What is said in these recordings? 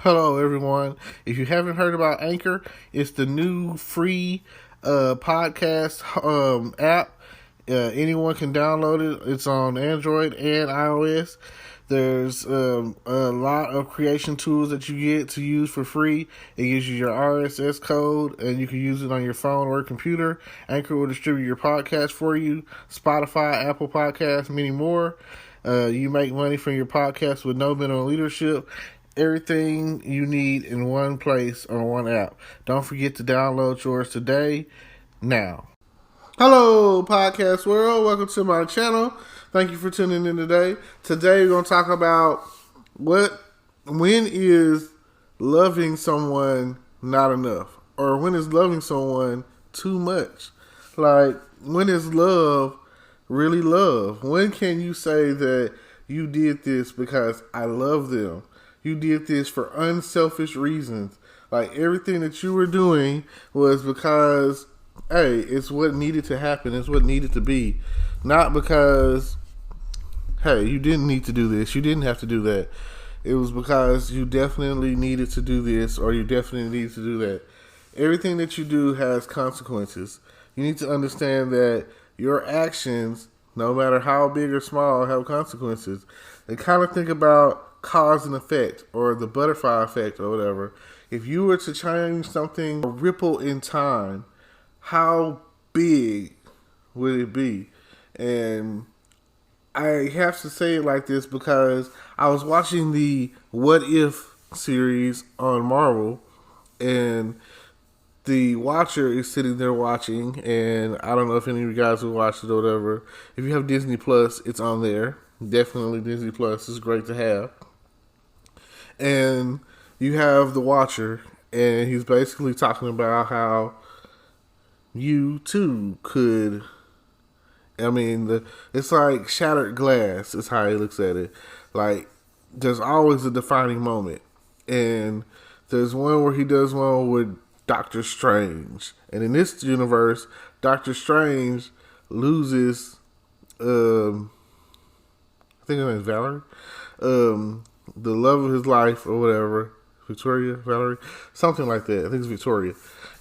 Hello, everyone. If you haven't heard about Anchor, it's the new free podcast app. Anyone can download it. It's on Android and iOS. There's a lot of creation tools that you get to use for free. It gives you your RSS code, and you can use it on your phone or computer. Anchor will distribute your podcast for you. Spotify, Apple Podcasts, many more. You make money from your podcast with no minimum leadership. Everything you need in one place on one app. Don't forget to download yours today, now. Hello, podcast world. Welcome to my channel. Thank you for tuning in today. Today we're going to talk about when is loving someone not enough? Or when is loving someone too much? Like, when is love really love? When can you say that you did this because I love them? You did this for unselfish reasons. Like, everything that you were doing was because, hey, it's what needed to happen. It's what needed to be. Not because, hey, you didn't need to do this. You didn't have to do that. It was because you definitely needed to do this, or you definitely needed to do that. Everything that you do has consequences. You need to understand that your actions, no matter how big or small, have consequences. And kind of think about cause and effect, or the butterfly effect, or whatever. If you were to change something, a ripple in time, how big would it be? And I have to say it like this because I was watching the What If series on Marvel, and the watcher is sitting there watching, and I don't know if any of you guys have watched it or whatever. If you have Disney Plus, it's on there. Definitely Disney Plus is great to have. And you have the watcher, and he's basically talking about how you too could, it's like shattered glass is how he looks at it. Like, there's always a defining moment. And there's one where he does one with Doctor Strange. And in this universe, Doctor Strange loses, I think her name is Valerie, the love of his life or whatever, Valerie, something like that. I think it's Victoria.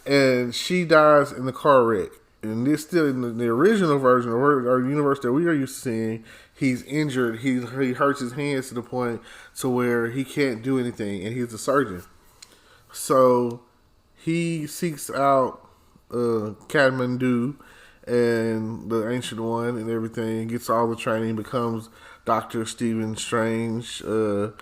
And she dies in the car wreck. And this still in the original version or universe that we are used to seeing, he's injured. He hurts his hands to the point to where he can't do anything, and he's a surgeon. So he seeks out Kathmandu and the Ancient One and everything, gets all the training, becomes Dr. Stephen Strange, the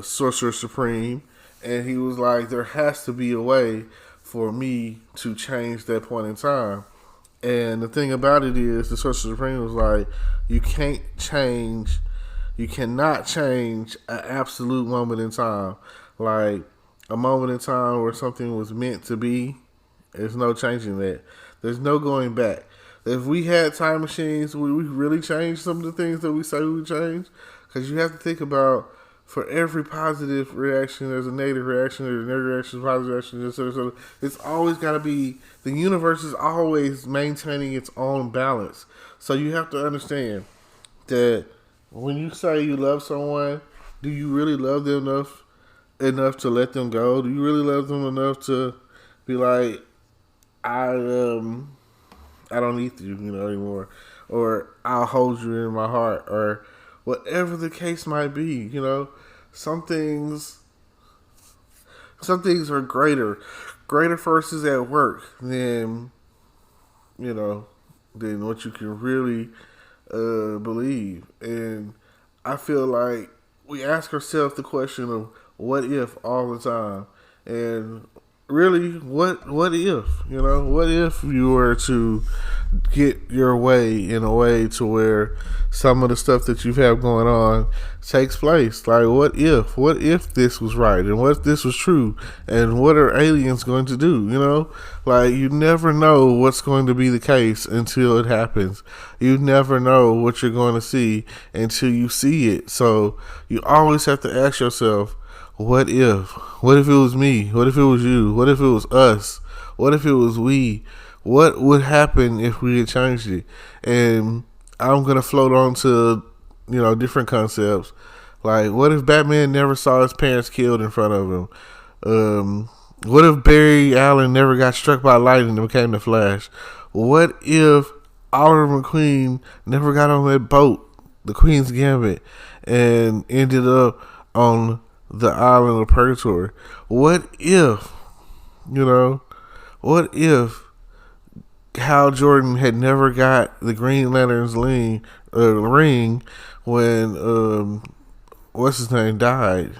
Sorcerer Supreme. And he was like, there has to be a way for me to change that point in time. And the thing about it is, the Sorcerer Supreme was like, you cannot change an absolute moment in time. Like, a moment in time where something was meant to be, there's no changing that. There's no going back. If we had time machines, would we really change some of the things that we say we would change? Because you have to think about, for every positive reaction, there's a negative reaction, there's a negative reaction, positive reaction, so it's always got to be, the universe is always maintaining its own balance. So you have to understand that when you say you love someone, do you really love them enough to let them go? Do you really love them enough to be like, I don't need you, anymore, or I'll hold you in my heart, or whatever the case might be. Some things are greater forces at work than what you can really believe. And I feel like we ask ourselves the question of what if all the time, and really, what if? What if you were to get your way in a way to where some of the stuff that you have going on takes place? Like, what if this was right, and what if this was true, and what are aliens going to do? Like, you never know what's going to be the case until it happens. You never know what you're going to see until you see it. So you always have to ask yourself, what if? What if it was me? What if it was you? What if it was us? What if it was we? What would happen if we had changed it? And I'm going to float on to, different concepts. Like, what if Batman never saw his parents killed in front of him? What if Barry Allen never got struck by lightning and became the Flash? What if Oliver McQueen never got on that boat, the Queen's Gambit, and ended up on the island of Purgatory? What if, what if Hal Jordan had never got the Green Lantern's ring when what's his name died?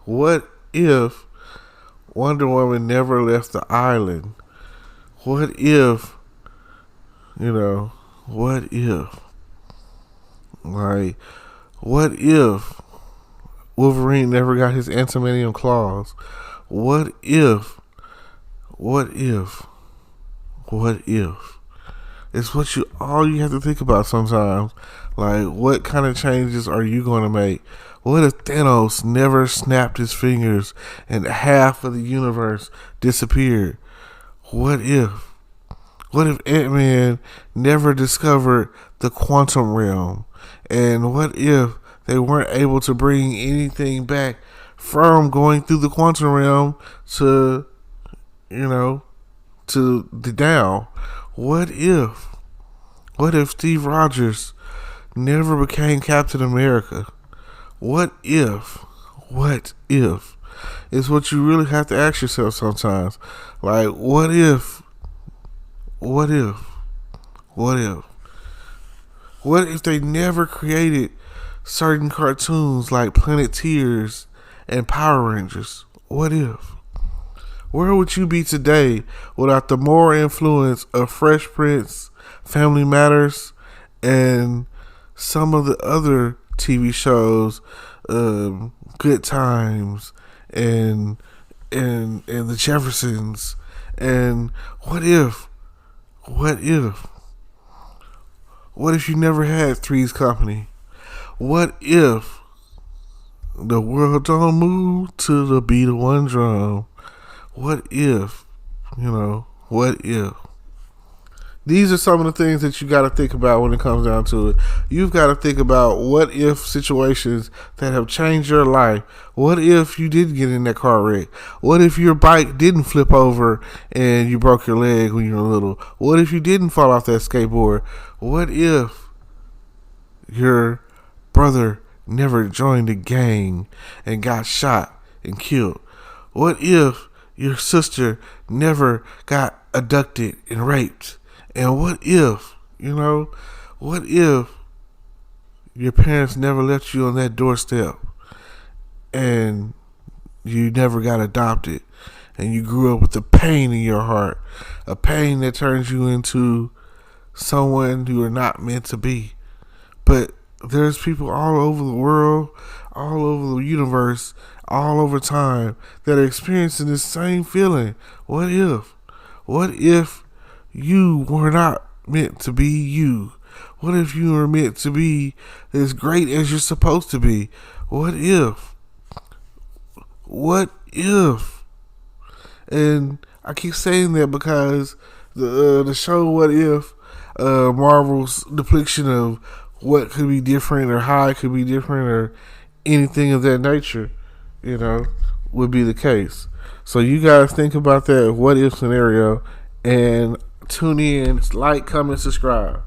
What if Wonder Woman never left the island? What if, what if, like, what if Wolverine never got his adamantium claws? What if? It's all you have to think about sometimes. Like, what kind of changes are you going to make? What if Thanos never snapped his fingers and half of the universe disappeared? What if? What if Ant-Man never discovered the quantum realm? And what if they weren't able to bring anything back from going through the quantum realm to, to the down? What if? What if Steve Rogers never became Captain America? What if? What if? It's what you really have to ask yourself sometimes. Like, what if? What if? What if? What if they never created certain cartoons like Planeteers and Power Rangers? What if? Where would you be today without the moral influence of Fresh Prince, Family Matters, and some of the other TV shows, Good Times, and the Jeffersons? And what if? What if? What if you never had Three's Company? What if the world don't move to the beat of one drum? What if? What if? These are some of the things that you got to think about when it comes down to it. You've got to think about what if situations that have changed your life. What if you did get in that car wreck? What if your bike didn't flip over and you broke your leg when you were little? What if you didn't fall off that skateboard? What if your brother never joined a gang and got shot and killed? What if your sister never got abducted and raped? And what if, what if your parents never left you on that doorstep and you never got adopted and you grew up with the pain in your heart, a pain that turns you into someone you are not meant to be? But there's people all over the world, all over the universe, all over time that are experiencing this same feeling. What if? What if you were not meant to be you? What if you were meant to be as great as you're supposed to be? What if? What if? And I keep saying that because the show What If, Marvel's depiction of what could be different or how it could be different or anything of that nature, would be the case. So you guys think about that what if scenario and tune in, like, comment, subscribe.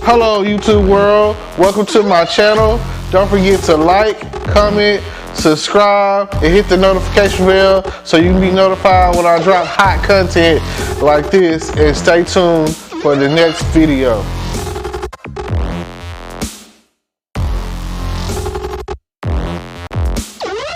Hello YouTube world, welcome to my channel. Don't forget to like, comment, subscribe, and hit the notification bell so you can be notified when I drop hot content like this, and stay tuned for the next video.